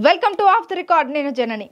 Welcome to of the record. నేను జనని.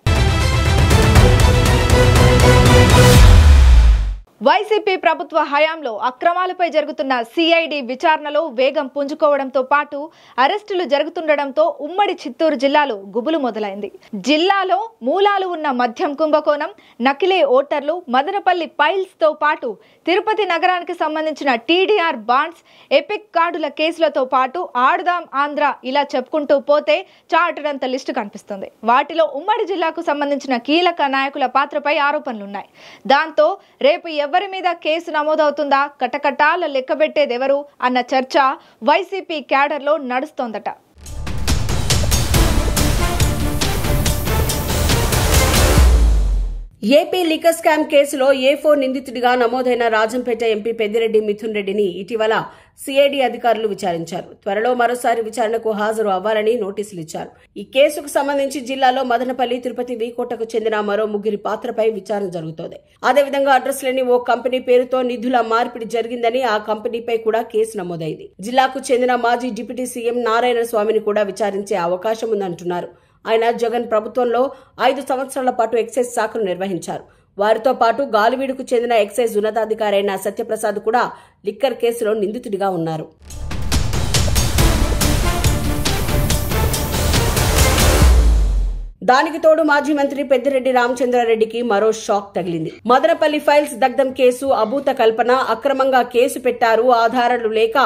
YCP ప్రభుత్వ హయాంలో అక్రమాలపై జరుగుతున్న సిఐడి విచారణలో వేగం పుంజుకోవడంతో పాటు అరెస్టులు జరుగుతుండటంతో ఉమ్మడి చిత్తూరు జిల్లాలో గుబులు మొదలైంది. జిల్లాలో మూలాలు ఉన్న మద్యం కుంభకోణం, నకిలీ ఓటర్లు, మదనపల్లి పైల్స్ తో పాటు తిరుపతి నగరానికి సంబంధించిన టీడీఆర్ బాండ్స్, ఎపిక్ కార్డుల కేసులతో పాటు ఆడుదాం ఆంధ్ర ఇలా చెప్పుకుంటూ పోతే చాటడంత లిస్టు కనిపిస్తుంది. వాటిలో ఉమ్మడి జిల్లాకు సంబంధించిన కీలక నాయకుల పాత్రపై ఆరోపణలున్నాయి. దాంతో రేపు ఎవరి మీద కేసు నమోదవుతుందా, కటకటాల లెక్కబెట్టేదెవరు అన్న చర్చ వైసీపీ క్యాడర్లో నడుస్తోందట. ఏపీ లిక్కర్ స్కామ్ కేసులో A4 నిందితుడిగా నమోదైన రాజంపేట ఎంపీ పెద్దిరెడ్డి మిథున్ రెడ్డిని ఇటీవల సిఐడి అధికారులు విచారించారు. త్వరలో మరోసారి విచారణకు హాజరు అవ్వాలని నోటీసులు ఇచ్చారు. ఈ కేసుకు సంబంధించి జిల్లాలో మదనపల్లి, తిరుపతి, వీకోటకు చెందిన మరో 3 పాత్రపై విచారణ జరుగుతోంది. అదేవిధంగా అడ్రస్ లేని ఓ కంపెనీ పేరుతో నిధుల మార్పిడి జరిగిందని ఆ కంపెనీపై కూడా కేసు నమోదైంది. జిల్లాకు చెందిన మాజీ డిప్యూటీ సీఎం నారాయణ స్వామిని కూడా విచారించే అవకాశం ఉందంటున్నారు. ఆయన జగన్ ప్రభుత్వంలో 5 సంవత్సరాల పాటు ఎక్సైజ్ శాఖను నిర్వహించారు. వారితో పాటు గాలివీడుకు చెందిన ఎక్సైజ్ ఉన్నతాధికారి అయిన సత్యప్రసాద్ కూడా లిక్కర్ కేసులో నిందితుడిగా ఉన్నారు. దానికి తోడు మాజీ మంత్రి పెద్దిరెడ్డి రామచంద్రారెడ్డికి మరో షాక్ తగిలింది. మదనపల్లి ఫైల్స్ దగ్ధం కేసు అభూత కల్పన, అక్రమంగా కేసు పెట్టారు, ఆధారాలు లేక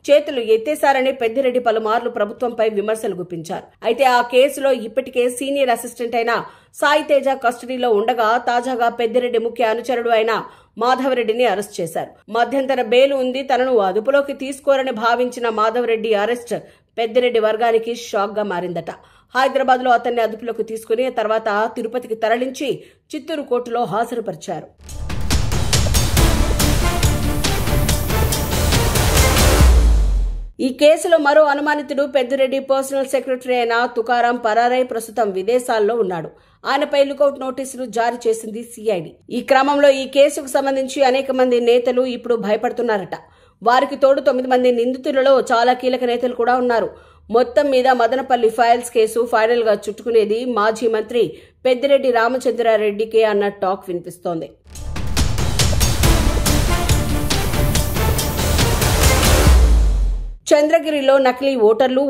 చేతులు ఎత్తేశారని పెద్దిరెడ్డి పలుమార్లు ప్రభుత్వంపై విమర్శలు గుప్పించారు. అయితే ఆ కేసులో ఇప్పటికే సీనియర్ అసిస్టెంట్ అయిన సాయి తేజ కస్టడీలో ఉండగా తాజాగా పెద్దిరెడ్డి ముఖ్య అనుచరుడు అయిన మాధవరెడ్డిని అరెస్ట్ చేశారు. మధ్యంతర బెయిల్ ఉంది, తనను అదుపులోకి తీసుకోరని భావించిన మాధవరెడ్డి అరెస్ట్ పెద్దిరెడ్డి వర్గానికి షాక్ గా మారిందట. హైదరాబాద్ లో అతన్ని అదుపులోకి తీసుకుని తర్వాత తిరుపతికి తరలించి చిత్తూరు కోర్టులో హాజరుపరిచారు. ఈ కేసులో మరో అనుమానితుడు పెద్దిరెడ్డి పర్సనల్ సెక్రటరీ అయిన తుకారాం పరారై ప్రస్తుతం విదేశాల్లో ఉన్నాడు. ఆయనపై లుకౌట్ నోటీసులు జారీ చేసింది సిఐడి. ఈ క్రమంలో ఈ కేసుకు సంబంధించి అనేక మంది నేతలు ఇప్పుడు భయపడుతున్నారట. వారికి తోడు 9 మంది నిందితులలో చాలా కీలక నేతలు కూడా ఉన్నారు. మొత్తం మీద మదనపల్లి ఫైల్స్ కేసు ఫైనల్ గా చుట్టుకునేది మాజీ మంత్రి పెద్దిరెడ్డి రామచంద్రారెడ్డికే అన్న టాక్ వినిపిస్తోంది. చంద్రగిరిలో నకిలీ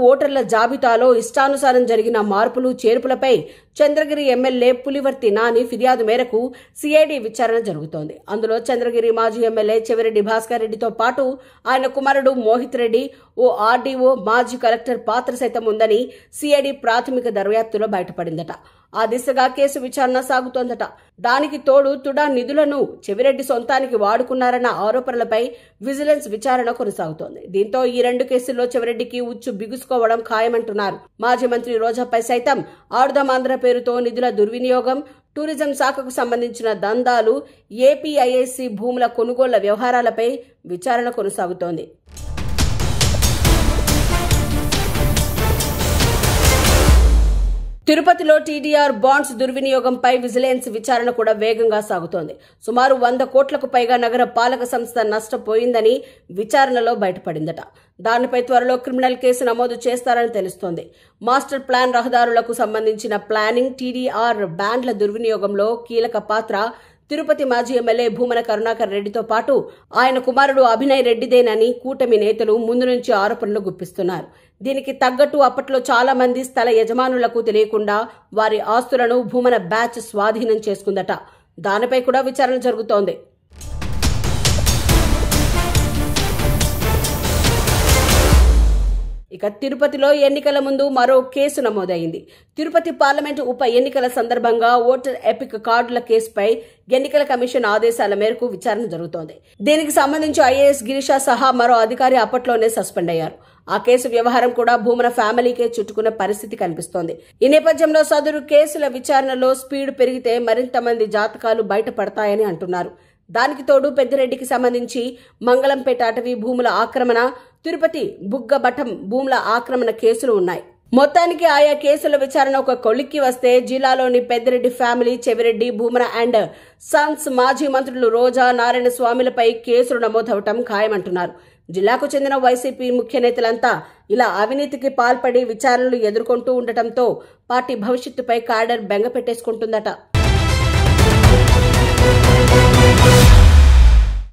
ఓటర్ల జాబితాలో ఇష్టానుసారం జరిగిన మార్పులు చేర్పులపై చంద్రగిరి ఎమ్మెల్యే పులివర్తి నాని ఫిర్యాదు మేరకు సిఐడి విచారణ జరుగుతోంది. అందులో చంద్రగిరి మాజీ ఎమ్మెల్యే చెవిరెడ్డి భాస్కర్ రెడ్డితో పాటు ఆయన కుమారుడు మోహిత్ రెడ్డి, ఓ ఆర్డీఓ, మాజీ కలెక్టర్ పాత్ర సైతం ఉందని సిఐడి ప్రాథమిక దర్యాప్తులో బయటపడిందట. ఆ దిశగా కేసు విచారణ సాగుతోందట. దానికి తోడు తుడా నిధులను చెవిరెడ్డి సొంతానికి వాడుకున్నారన్న ఆరోపణలపై విజిలెన్స్ విచారణ కొనసాగుతోంది. దీంతో ఈ 2 కేసుల్లో చెవిరెడ్డికి ఉచ్చు బిగుసుకోవడం ఖాయమంటున్నారు. మాజీ మంత్రి రోజాపై సైతం ఆడుదాం ఆంధ్ర పేరుతో నిధుల దుర్వినియోగం, టూరిజం శాఖకు సంబంధించిన దందాలు, ఏపీఐఐసి భూముల కొనుగోళ్ల వ్యవహారాలపై విచారణ కొనసాగుతోంది. తిరుపతిలో టీడీఆర్ బాండ్స్ దుర్వినియోగంపై విజిలెన్స్ విచారణ కూడా వేగంగా సాగుతోంది. సుమారు 100 కోట్లకు పైగా నగర పాలక సంస్థ నష్టపోయిందని విచారణలో బయటపడిందట. దానిపై త్వరలో క్రిమినల్ కేసు నమోదు చేస్తారని తెలుస్తోంది. మాస్టర్ ప్లాన్ రహదారులకు సంబంధించిన ప్లానింగ్, టీడీఆర్ బాండ్ల దుర్వినియోగంలో కీలక పాత్ర తిరుపతి మాజీ ఎమ్మెల్యే భూమన కరుణాకర్ రెడ్డితో పాటు ఆయన కుమారుడు అభినయ్ రెడ్డిదేనని కూటమి నేతలు ముందు నుంచి ఆరోపణలు గుప్పిస్తున్నారు. దీనికి తగ్గట్టు అప్పట్లో చాలా మంది స్థల యజమానులకు తెలియకుండా వారి ఆస్తులను భూమన బ్యాచ్ స్వాధీనం చేసుకుందట. దానిపై కూడా విచారణ జరుగుతోంది. ఇక తిరుపతిలో ఎన్నికల ముందు మరో కేసు నమోదైంది. తిరుపతి పార్లమెంటు ఉప ఎన్నికల సందర్భంగా ఓటర్ ఎపిక్ కార్డుల కేసుపై ఎన్నికల కమిషన్ ఆదేశాల మేరకు విచారణ జరుగుతోంది. దీనికి సంబంధించి ఐఏఎస్ గిరీష సహా మరో అధికారి అప్పట్లోనే సస్పెండ్ అయ్యారు. ఆ కేసు వ్యవహారం కూడా భూమన ఫ్యామిలీకే చుట్టుకున్న పరిస్థితి కనిపిస్తోంది. ఈ నేపథ్యంలో సదరు కేసుల విచారణలో స్పీడ్ పెరిగితే మరింత మంది జాతకాలు బయటపడతాయని అంటున్నారు. దానికి తోడు పెద్దిరెడ్డికి సంబంధించి మంగళంపేట అటవీ భూముల ఆక్రమణ, తిరుపతి బుగ్గబటం భూముల ఆక్రమణ కేసులు ఉన్నాయి. మొత్తానికి ఆయా కేసుల విచారణ ఒక కొలిక్కి వస్తే జిల్లాలోని Peddireddy family, Chevireddy, Bhumana and Sons మాజీ మంత్రులు రోజా, నారాయణ స్వామిలపై కేసులు నమోదవటం ఖాయమంటున్నారు. జిల్లాకు చెందిన వైసీపీ ముఖ్య నేతలంతా ఇలా అవినీతికి పాల్పడి విచారణలు ఎదుర్కొంటూ ఉండటంతో పార్టీ భవిష్యత్తుపై కాడర్ బెంగ పెట్టేసుకుంటుందట.